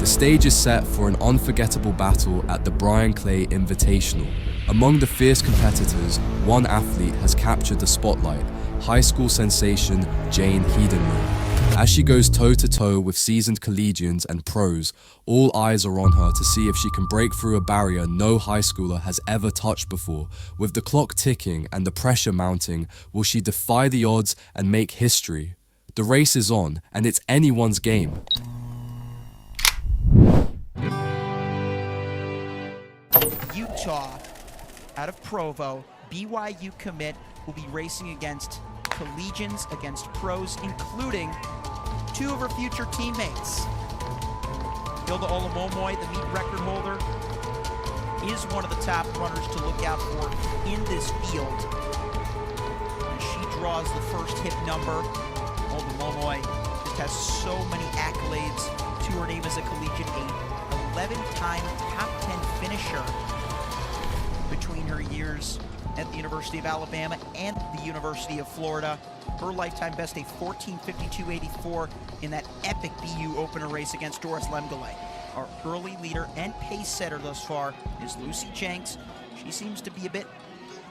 stage is set for an unforgettable battle at the Brian Clay Invitational. Among the fierce competitors, one athlete has captured the spotlight, high school sensation Jane Keederman. As she goes toe-to-toe with seasoned collegians and pros, all eyes are on her to see if she can break through a barrier no high schooler has ever touched before. With the clock ticking and the pressure mounting, will she defy the odds and make history? The race is on, and it's anyone's game. Utah, out of Provo, BYU commit will be racing against collegians, against pros, including two of her future teammates. Hilda Olamomoy, the meet record holder, is one of the top runners to look out for in this field. And she draws the first hip number. Olamomoy just has so many accolades to her name as a collegiate, an 11-time top 10 finisher between her years at the University of Alabama and the University of Florida. Her lifetime best, a 14:52.84 in that epic BU opener race against Doris Lemgele. Our early leader and pace setter thus far is Lucy Jenks. She seems to be a bit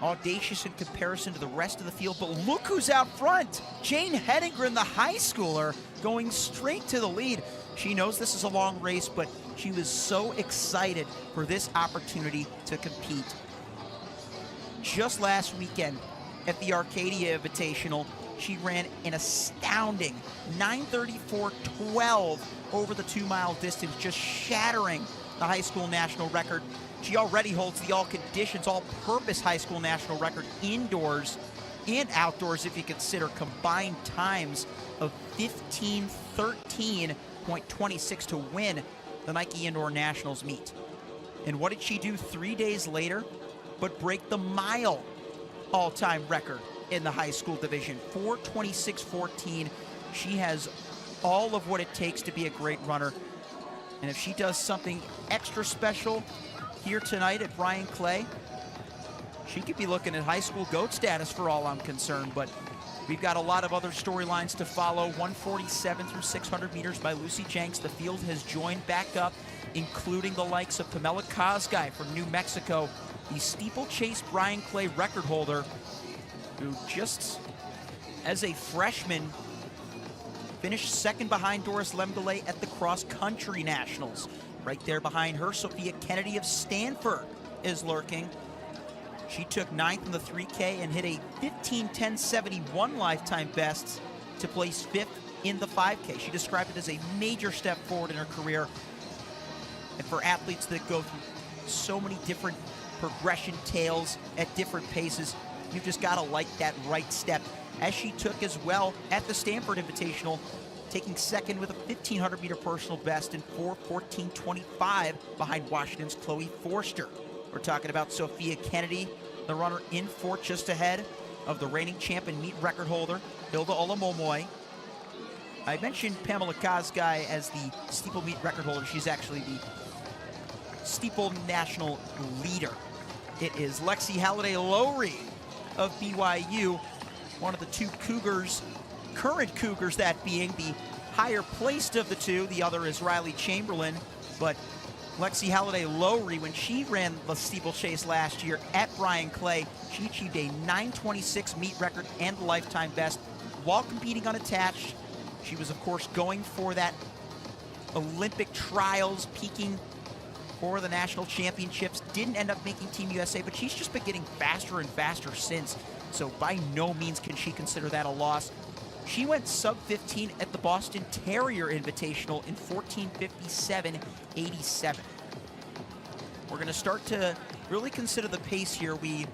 audacious in comparison to the rest of the field, but look who's out front. Jane Hedengren, the high schooler, going straight to the lead. She knows this is a long race, but she was so excited for this opportunity to compete. Just last weekend at the Arcadia Invitational, she ran an astounding 9:34.12 over the 2-mile distance, just shattering the high school national record. She already holds the all-conditions, all-purpose high school national record indoors and outdoors if you consider combined times of 15:13.26 to win the Nike Indoor Nationals meet. And what did she do 3 days later but break the mile all-time record in the high school division, 4:26.14. She has all of what it takes to be a great runner. And if she does something extra special here tonight at Brian Clay, she could be looking at high school GOAT status for all I'm concerned. But we've got a lot of other storylines to follow. 147 through 600 meters by Lucy Jenks. The field has joined back up, including the likes of Pamela Kosgei from New Mexico, the steeplechase Brian Clay record holder, who just as a freshman finished second behind Doris Lemgele at the cross-country nationals. Right there behind her, Sophia Kennedy of Stanford is lurking. She took 9th in the 3K and hit a 15:10.71 lifetime best to place 5th in the 5K. She described it as a major step forward in her career. And for athletes that go through so many different progression tails at different paces, you've just got to like that right step, as she took as well at the Stanford Invitational, taking second with a 1,500-meter personal best in 4:14.25 behind Washington's Chloe Forster. We're talking about Sophia Kennedy, the runner in fourth, just ahead of the reigning champ and meet record holder, Hilda Olamomoy. I mentioned Pamela Kosgei as the steeple meet record holder. She's actually the steeple national leader. It is Lexi Halliday-Lowry of BYU, one of the two Cougars, current Cougars, that being the higher placed of the two. The other is Riley Chamberlain. But Lexi Halliday-Lowry, when she ran the steeplechase last year at Brian Clay, she achieved a 9:26 meet record and lifetime best while competing unattached. She was, of course, going for that Olympic trials, peaking for the national championships. Didn't end up making Team USA, but she's just been getting faster and faster since. So by no means can she consider that a loss. She went sub-15 at the Boston Terrier Invitational in 14:57.87. We're going to start to really consider the pace here. We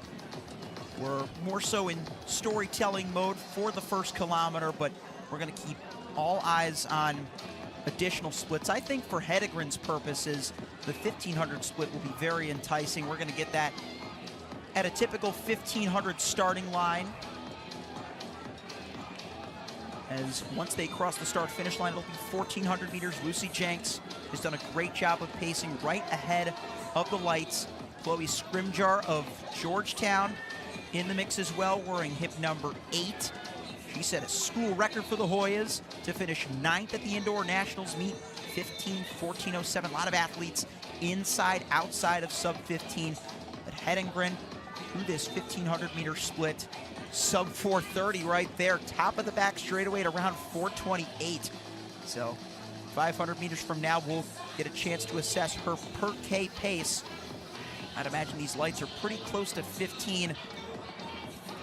were more so in storytelling mode for the first kilometer, but we're going to keep all eyes on additional splits. I think for Hedengren's purposes, the 1,500 split will be very enticing. We're going to get that at a typical 1,500 starting line. As once they cross the start-finish line, it'll be 1,400 meters. Lucy Jenks has done a great job of pacing right ahead of the lights. Chloe Scrimjar of Georgetown in the mix as well, wearing hip number 8. She set a school record for the Hoyas to finish 9th at the Indoor Nationals meet, 15, 14:07. A lot of athletes inside, outside of sub 15. But Hedengren, through this 1500-meter split, sub 4:30 right there. Top of the back straightaway at around 4:28. So 500 meters from now, we'll get a chance to assess her per K pace. I'd imagine these lights are pretty close to 15.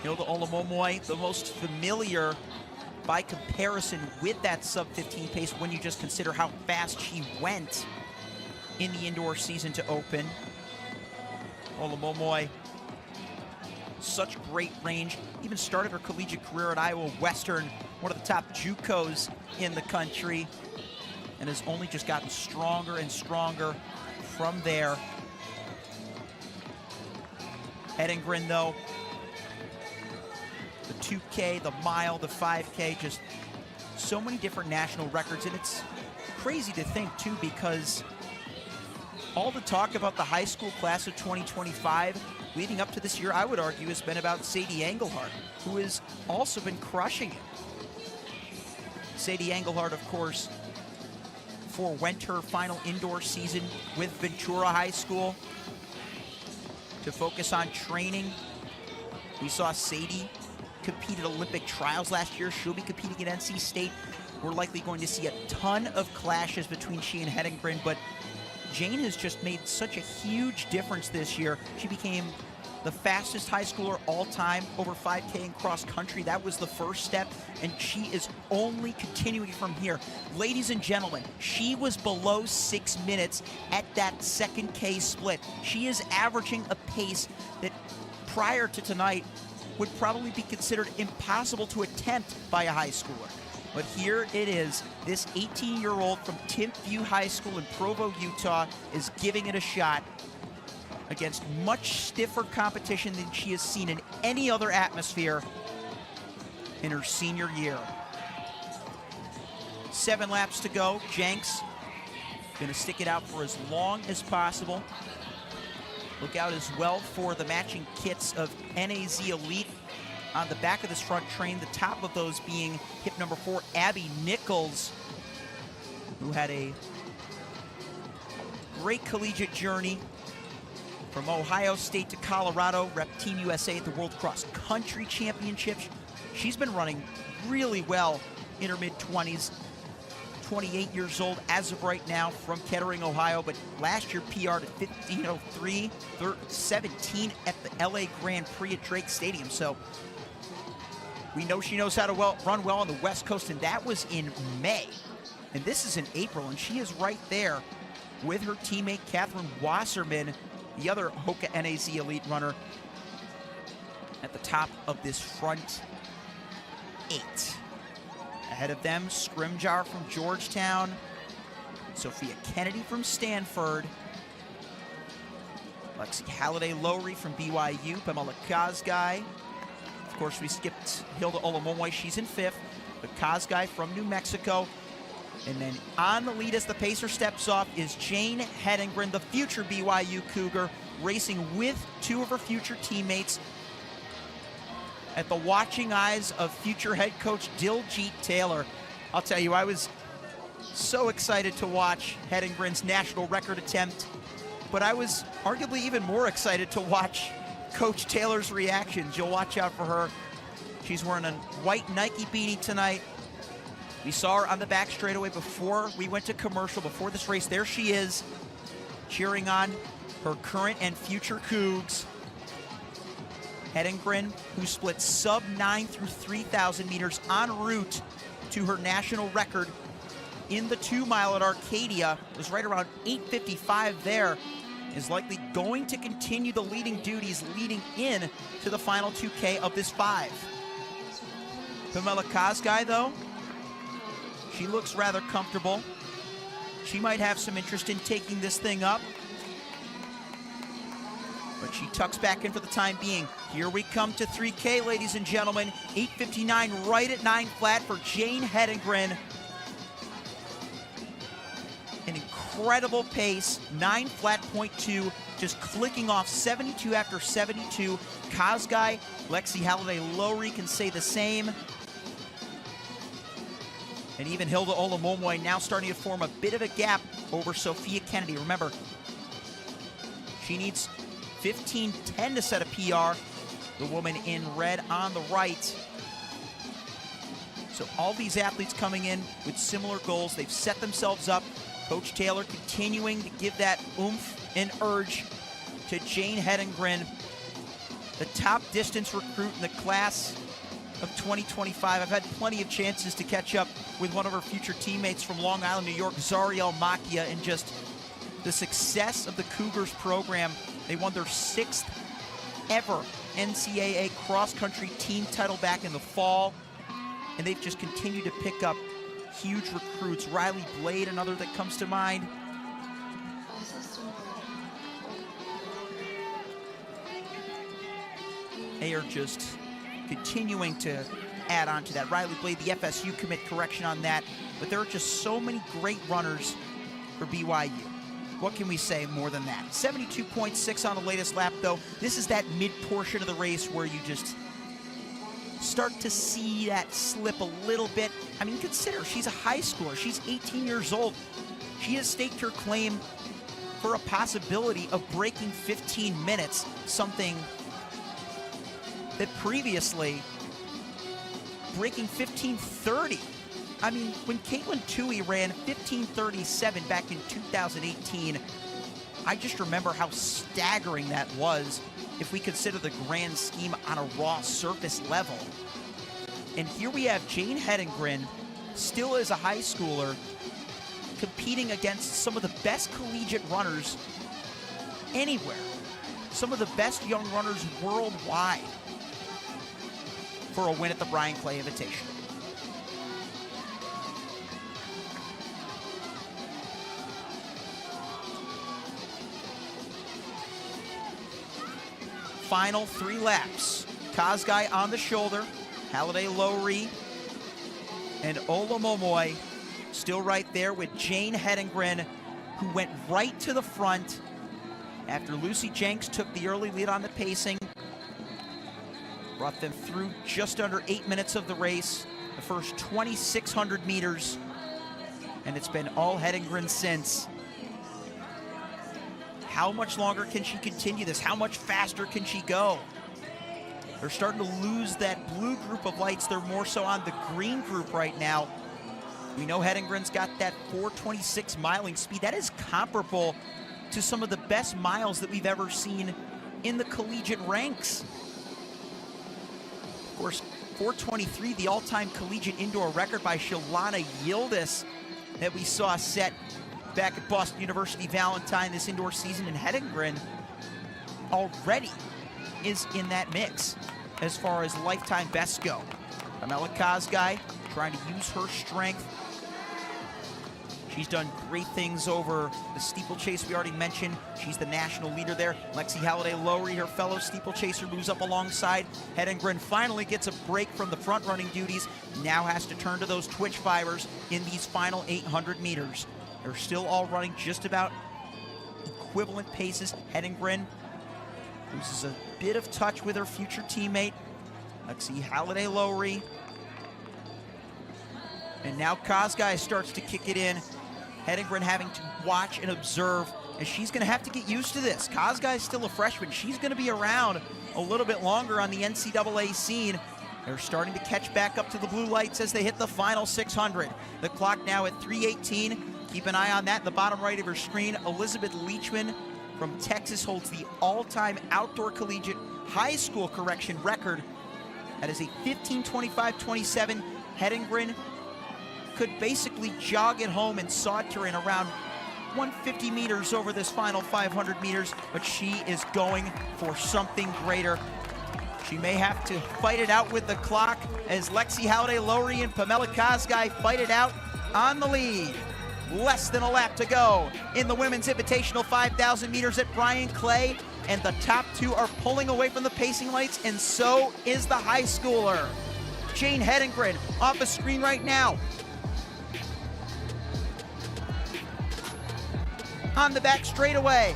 Hilda Olomomoy, the most familiar by comparison with that sub 15 pace when you just consider how fast she went in the indoor season to open. Olomomoy, such great range. Even started her collegiate career at Iowa Western, one of the top JUCOs in the country, and has only just gotten stronger and stronger from there. Hedengren, though, the 2K, the mile, the 5K, just so many different national records. And it's crazy to think, too, because all the talk about the high school class of 2025 leading up to this year, I would argue, has been about Sadie Engelhardt, who has also been crushing it. Sadie Engelhardt, of course, forewent her final indoor season with Ventura High School to focus on training. We saw Sadie compete at Olympic trials last year. She'll be competing at NC State. We're likely going to see a ton of clashes between she and Hedengren, but Jane has just made such a huge difference this year. She became the fastest high schooler all time over 5K in cross country. That was the first step, and she is only continuing from here. Ladies and gentlemen, she was below 6 minutes at that second K split. She is averaging a pace that prior to tonight would probably be considered impossible to attempt by a high schooler. But here it is. This 18-year-old from Timpview High School in Provo, Utah, is giving it a shot against much stiffer competition than she has seen in any other atmosphere in her senior year. 7 laps to go. Jenks gonna stick it out for as long as possible. Look out as well for the matching kits of NAZ Elite on the back of this front train, the top of those being hip number 4, Abby Nichols, who had a great collegiate journey from Ohio State to Colorado, rep Team USA at the World Cross Country Championships. She's been running really well in her mid-20s, 28 years old as of right now from Kettering, Ohio, but last year PR'd at 15:03, 17 at the LA Grand Prix at Drake Stadium. So we know she knows how to run well on the West Coast, and that was in May. And this is in April, and she is right there with her teammate Catherine Wasserman, the other Hoka NAZ Elite runner, at the top of this front 8. Ahead of them, Scrimjar from Georgetown, Sophia Kennedy from Stanford, Lexi Halliday-Lowry from BYU, Pamela Kazgai. Of course, we skipped Hilda Olomomoy, she's in 5th, but Kazgai from New Mexico. And then on the lead as the pacer steps off is Jane Hedengren, the future BYU Cougar, racing with 2 of her future teammates at the watching eyes of future head coach Diljit Taylor. I'll tell you, I was so excited to watch Hedengren's national record attempt, but I was arguably even more excited to watch Coach Taylor's reactions. You'll watch out for her. She's wearing a white Nike beanie tonight. We saw her on the back straightaway before we went to commercial, before this race. There she is, cheering on her current and future Cougs. Hedengren, who split sub 9 through 3,000 meters en route to her national record in the 2 mile at Arcadia, was right around 8:55 there, is likely going to continue the leading duties leading in to the final 2K of this 5. Pamela Kazgai, though, she looks rather comfortable. She might have some interest in taking this thing up, but she tucks back in for the time being. Here we come to 3K, ladies and gentlemen. 8:59 right at 9 flat for Jane Hedengren. An incredible pace, 9 flat .2, just clicking off 72 after 72. Kazgai, Lexi Halliday-Lowry can say the same. And even Hilda Olamomoy now starting to form a bit of a gap over Sophia Kennedy. Remember, she needs 15:10 to set a PR. The woman in red on the right. So all these athletes coming in with similar goals. They've set themselves up. Coach Taylor continuing to give that oomph and urge to Jane Hedengren, the top distance recruit in the class of 2025. I've had plenty of chances to catch up with one of her future teammates from Long Island, New York, Zariel Makia, and just the success of the Cougars program. They won their 6th ever NCAA cross-country team title back in the fall, and they've just continued to pick up huge recruits. Riley Blade, another that comes to mind. They are just continuing to add on to that. Riley Blade, the FSU commit, correction on that. But there are just so many great runners for BYU. What can we say more than that? 72.6 on the latest lap, though. This is that mid-portion of the race where you just start to see that slip a little bit. I mean, consider, she's a high schooler. She's 18 years old. She has staked her claim for a possibility of breaking 15 minutes, something that previously, breaking 15:30. I mean, when Caitlin Toohey ran 15:37 back in 2018, I just remember how staggering that was if we consider the grand scheme on a raw surface level. And here we have Jane Hedengren, still as a high schooler, competing against some of the best collegiate runners anywhere, some of the best young runners worldwide, for a win at the Brian Clay Invitational. Final 3 laps. Kosgei on the shoulder, Halliday Lowry and Olamomoy still right there with Jane Hedengren, who went right to the front after Lucy Jenks took the early lead on the pacing. Brought them through just under 8 minutes of the race, the first 2,600 meters, and it's been all Hedengren since. How much longer can she continue this? How much faster can she go? They're starting to lose that blue group of lights. They're more so on the green group right now. We know Hedengren's got that 4:26 miling speed. That is comparable to some of the best miles that we've ever seen in the collegiate ranks. Of course, 4:23, the all-time collegiate indoor record by Shalana Yildiz that we saw set back at Boston University Valentine this indoor season, and Hedengren already is in that mix as far as lifetime bests go. Pamela Kosgei trying to use her strength. She's done great things over the steeplechase we already mentioned. She's the national leader there. Lexi Halliday Lowry, her fellow steeplechaser, moves up alongside. Hedengren finally gets a break from the front running duties. Now has to turn to those twitch fibers in these final 800 meters. They're still all running just about equivalent paces. Hedengren loses a bit of touch with her future teammate, Lexi Halliday Lowry. And now Kosgei starts to kick it in. Hedengren having to watch and observe, and she's going to have to get used to this. Kosgei is still a freshman. She's going to be around a little bit longer on the NCAA scene. They're starting to catch back up to the blue lights as they hit the final 600. The clock now at 3:18. Keep an eye on that in the bottom right of your screen. Elizabeth Leachman from Texas holds the all-time outdoor collegiate high school correction record. That is a 15:25.27. Hedengren could basically jog it home and saunter in around 150 meters over this final 500 meters, but she is going for something greater. She may have to fight it out with the clock as Lexi Halliday Lowry and Pamela Kosgei fight it out on the lead. Less than a lap to go in the Women's Invitational 5,000 meters at Brian Clay, and the top two are pulling away from the pacing lights, and so is the high schooler. Jane Hedengren off the screen right now. On the back straightaway.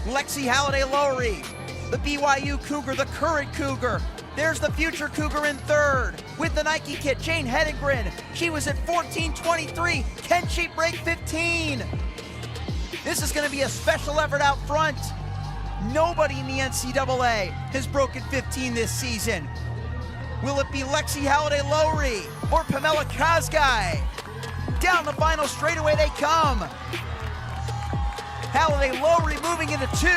Lexi Halliday Lowry The BYU Cougar, the current Cougar. There's the future Cougar in third with the Nike kit, Jane Hedengren. She was at 14:23. Can she break 15? This is going to be a special effort out front. Nobody in the NCAA has broken 15 this season. Will it be Lexi Halliday-Lowry or Pamela Kosgei? Down the final straightaway they come. Halliday-Lowry moving into 2,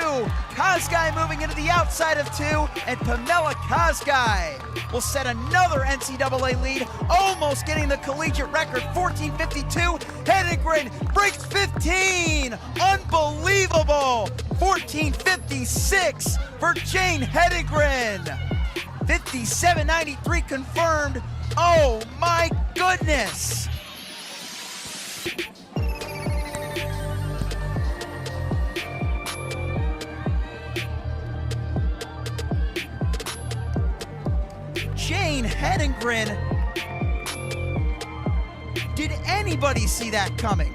Kosgei moving into the outside of 2, and Pamela Kosgei will set another NCAA lead, almost getting the collegiate record, 14:52. Hedengren breaks 15! Unbelievable! 14:56 for Jane Hedengren. 57:93 confirmed. Oh my goodness! Jane Hedengren. Did anybody see that coming?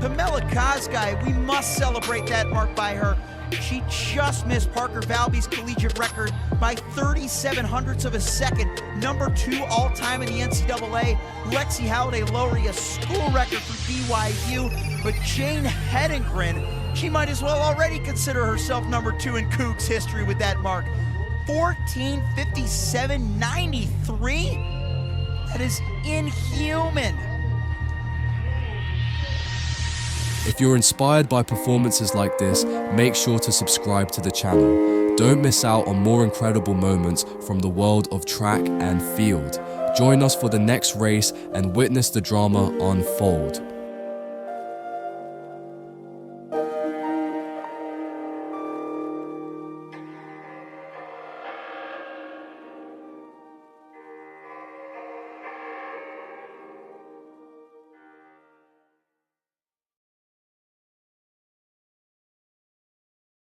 Pamela Kosgei, we must celebrate that mark by her. She just missed Parker Valby's collegiate record by 37 hundredths of a second. Number 2 all-time in the NCAA. Lexi Halliday-Lowry, a school record for BYU. But Jane Hedengren, she might as well already consider herself number 2 in Cougs history with that mark. 14:57.93? That is inhuman. If you're inspired by performances like this, make sure to subscribe to the channel. Don't miss out on more incredible moments from the world of track and field. Join us for the next race and witness the drama unfold.